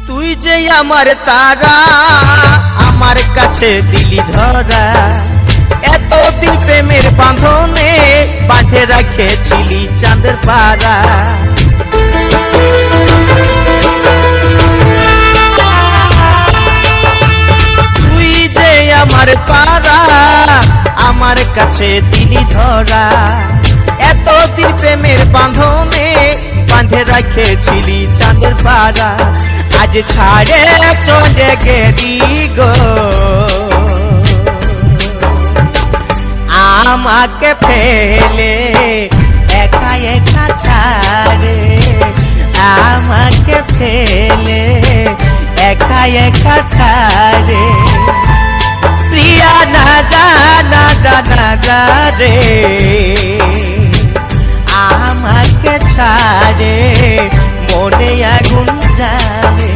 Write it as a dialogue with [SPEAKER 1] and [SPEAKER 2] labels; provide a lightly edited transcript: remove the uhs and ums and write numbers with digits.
[SPEAKER 1] তুই যে আমার তারা, আমার কাছে দিলি ধরা, এতদিন প্রেমের বাঁধনে বাঁধে রেখেছিলি চাঁদের পাড়া। তুই যে আমার তারা, আমার কাছে দিলি ধরা, এতদিন প্রেমের বাঁধনে বাঁধে রেখেছিলি চাঁদের পাড়া। আজ ছাড়ে চলে গেলি গো, আমাকে ফেলে একা একা ছাড়ে, আমাকে ফেলে একা একা ছাড়ে। প্রিয়া না জানা জানা যা রে, আমাকে ছাড়ে মনে আগুন জ্বালে।